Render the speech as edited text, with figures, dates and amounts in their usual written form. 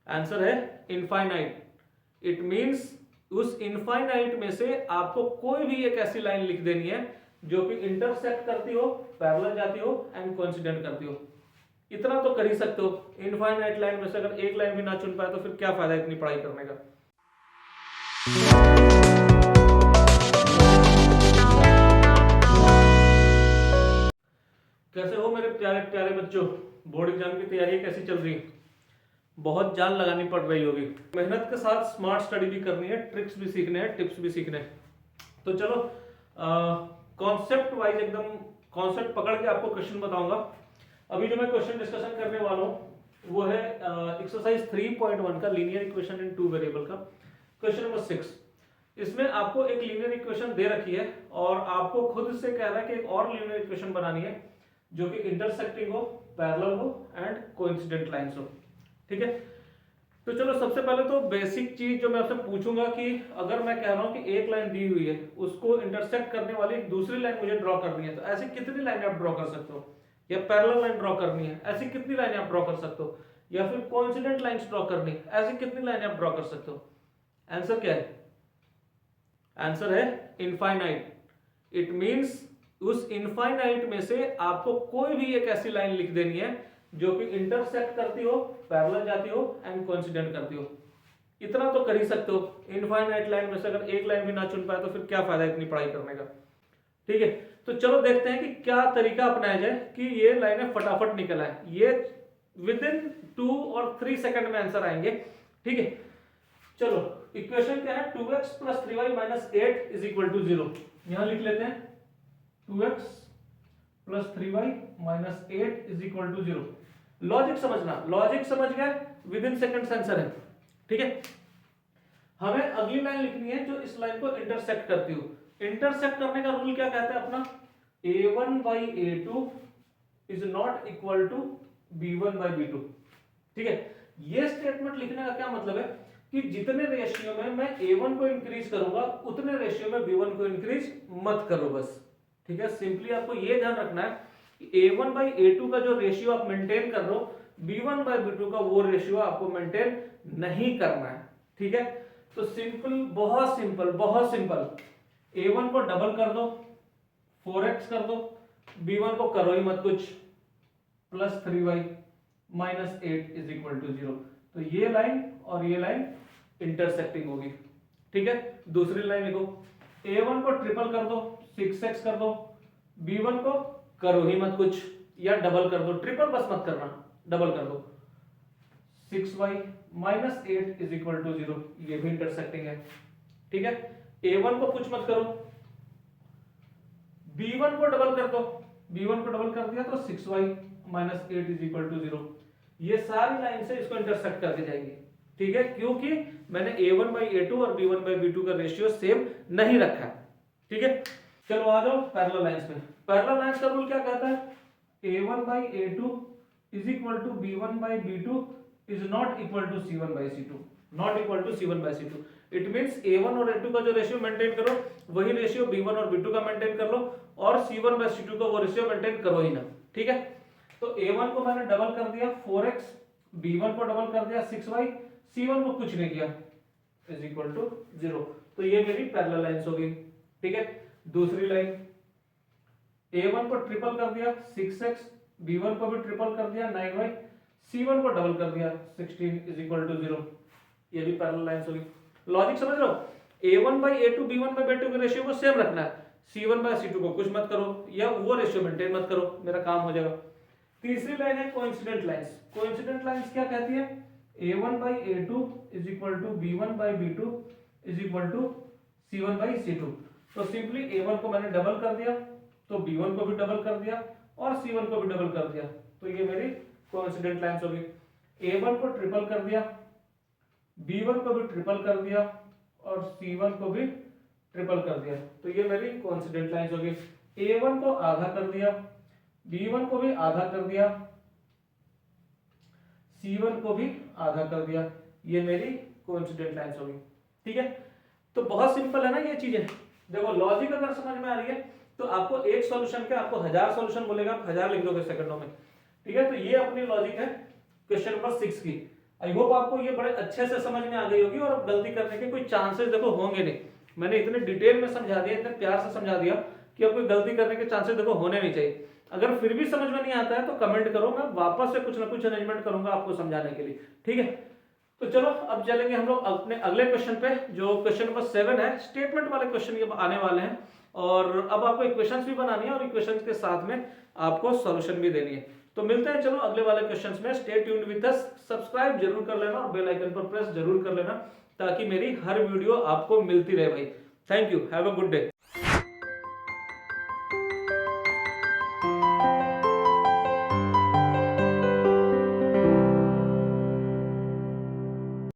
Answer है infinite. It means उस infinite में से आपको कोई भी एक ऐसी लाइन लिख देनी है जो कि इंटरसेक्ट करती हो, पैरेलल जाती हो एंड कोइंसिडेंट करती हो। इतना तो कर ही सकते हो। इनफाइनाइट लाइन में से अगर एक लाइन भी ना चुन पाए तो फिर क्या फायदा इतनी पढ़ाई करने का। कैसे हो मेरे प्यारे प्यारे बच्चों, बोर्ड एग्जाम की तैयारी कैसी चल रही है? बहुत जान लगानी पड़ रही होगी। मेहनत के साथ स्मार्ट स्टडी भी करनी है, ट्रिक्स भी सीखने हैं, टिप्स भी सीखने हैं। तो चलो कॉन्सेप्ट वाइज एकदम कॉन्सेप्ट पकड़ के आपको क्वेश्चन बताऊंगा। अभी जो मैं क्वेश्चन डिस्कशन करने वाला हूँ वो है एक्सरसाइज 3.1 का linear equation in two variable का क्वेश्चन नंबर 6। इसमें आपको एक लीनियर इक्वेशन दे रखी है और आपको खुद से कह रहा है कि एक और लीनियर इक्वेशन बनानी है जो कि इंटरसेक्टिंग हो, पैरेलल हो एंड कोइंसिडेंट लाइंस हो। ठीक है, तो चलो सबसे पहले तो बेसिक चीज जो मैं आपसे पूछूंगा कि अगर मैं कह रहा हूं कि एक लाइन दी हुई है उसको इंटरसेक्ट करने वाली एक दूसरी लाइन मुझे ड्रॉ करनी है, तो ऐसी कितनी लाइन आप ड्रॉ कर सकते हो? या पैरेलल लाइन ड्रॉ करनी है, ऐसी कितनी लाइन आप ड्रॉ कर सकते हो? या फिर कोइंसिडेंट लाइंस ड्रॉ करनी है, ऐसी कितनी लाइन आप ड्रॉ कर सकते हो? आंसर क्या है? आंसर है इनफाइनाइट। इट मींस उस इनफाइनाइट में से आपको कोई भी एक ऐसी लाइन लिख देनी है जो कि इंटरसेक्ट करती हो, पैरेलल जाती हो एंड कोइंसिडेंट करती हो। इतना तो कर ही सकते हो। इनफाइनाइट लाइन में से अगर एक लाइन भी ना चुन पाए तो फिर क्या फायदा इतनी पढ़ाई करने का। ठीक है, तो चलो देखते हैं कि क्या तरीका अपनाया जाए कि ये लाइनें फटाफट निकल आए। ये विद इन 2 और 3 सेकंड में आंसर आएंगे। ठीक है, चलो इक्वेशन क्या है? 2x plus 3y minus 8 is equal to 0। यहां लिख लेते हैं 2x plus 3y minus 8 is equal to 0। Logic समझना, लॉजिक समझ गए, विद इन सेकंड आंसर है। ठीक है, हमें अगली लाइन लिखनी है जो इस लाइन को इंटरसेक्ट करती हो। इंटरसेक्ट करने का रूल क्या कहता है अपना? a1 by a2 is not equal to b1 by b2। ठीक है, ये स्टेटमेंट लिखने का क्या मतलब है कि जितने रेशियो में मैं a1 को इंक्रीज करूंगा उतने रेशियो में b1 को इंक्रीज मत करो बस। ठीक है, सिंपली आपको ये ध्यान रखना है कि a1 by a2 का जो रेशियो आप मेंटेन कर रहे हो, b1 by b2 का वो रेशियो आपको मेंटेन नहीं करना है। ठीक है, तो सिंपल, बहुत सिंपल, बहुत सिंपल। a1 को डबल कर दो, 4x कर दो, b1 को करो ही मत कुछ, plus 3y minus 8 is equal to 0। तो ये लाइन और ये लाइन इंटरसेक्टिंग होगी। ठीक है, दूसरी लाइन लिखो, a1 को ट्रिपल कर दो, 6x कर दो, b1 को करो ही मत कुछ या डबल कर दो, ट्रिपल बस मत करना, डबल कर दो, 6y minus 8 is equal to 0। ये भी इंटरसेक्टिंग है। ठीक है, a1 को कुछ मत करो, b1 को डबल कर दो, b1 को डबल कर दिया तो 6y minus 8 is equal to 0। ये सारी लाइन से इसको इंटरसेक्ट करके जाएंगे। ठीक है, क्योंकि मैंने a1 by a2 और b1 by b2 का रेशियो सेम नहीं रखा है। ठीक है, चलो आ जाओ पैरेलल लाइंस में। पैरेलल लाइंस का रूल क्या कहता है? a1 by a2 is equal to b1 by b2 is not equal to c1 by c2, not equal to c1 by c2। It means a1 और a2 का जो ratio maintain करो वही ratio b1 और b2 का maintain कर लो और c1 by c2 का वो रेशियो मेंटेन करो ही ना। ठीक है, तो a1 को मैंने डबल कर दिया 4x, b1 को डबल कर दिया 6y, c1 को कुछ नहीं किया, इज इक्वल टू 0। तो ये मेरी पैरेलल लाइंस होगी। ठीक है, दूसरी लाइन, a1 को ट्रिपल कर दिया 6x, b1 को भी ट्रिपल कर दिया 9y, c1 को डबल कर दिया 16 इज इक्वल टू 0। ये भी पैरेलल लाइंस होगी। लॉजिक समझ रहे हो? a1 by a2 b1 by b2 के रेशियो को सेम रखना है, c1 by c2 को कुछ मत करो या वो रेशियो मेंटेन मत करो, मेरा काम हो जाएगा। तीसरी लाइन है कोइंसिडेंट लाइंस। कोइंसिडेंट लाइंस क्या कहती है? a1 by a2 is equal to b1 by b2 is equal to c1 by c2। तो सिंपली a1 को मैंने डबल कर दिया तो b1 को भी डबल कर दिया और c1 को भी डबल कर दिया, तो ये मेरी कोइंसिडेंट लाइंस होगी। a1 को ट्रिपल कर दिया, b1 को भी ट्रिपल कर दिया और c1 को भी ट्रिपल कर दिया, तो ये मेरी कोइंसिडेंट लाइंस होगी। a1 को आधा कर दिया, b1 को भी आधा कर दिया, c1 को भी आधा कर दिया, ये मेरी कोइंसिडेंट लाइंस होगी। ठीक है, तो बहुत सिंपल है ना ये चीजें। देखो लॉजिक अगर समझ में आ रही है तो आपको एक सॉल्यूशन के आपको 1000 सॉल्यूशन बोलेगा, आप 1000 लिख दोगे सेकंडों में। ठीक है, तो ये अपनी लॉजिक है क्वेश्चन नंबर 6 की। आई होप आपको ये बड़े अच्छे से समझ में आ गई होगी और अब गलती करने के कोई चांसेस देखो होंगे नहीं। मैंने इतने डिटेल में समझा दिया, इतने प्यार से समझा दिया कि अब कोई गलती करने के चांसेस देखो होने नहीं चाहिए। अगर फिर भी समझ में नहीं आता है तो कमेंट करो, मैं वापस से कुछ ना कुछ अरेंजमेंट करूंगा आपको समझाने के लिए, ठीक है। तो चलो अब चलेंगे हम लोग अपने अगले क्वेश्चन पे, जो क्वेश्चन नंबर 7 है। स्टेटमेंट वाले क्वेश्चन ये आने वाले हैं और अब आपको इक्वेशंस भी बनानी है और इक्वेशंस के साथ में आपको सॉल्यूशन भी देनी है। तो मिलते हैं चलो अगले वाले क्वेश्चंस में। Stay tuned with us, subscribe जरूर कर लेना और बेल आइकन पर प्रेस जरूर कर लेना ताकि मेरी हर वीडियो आपको मिलती रहे भाई। Thank you, have a good day.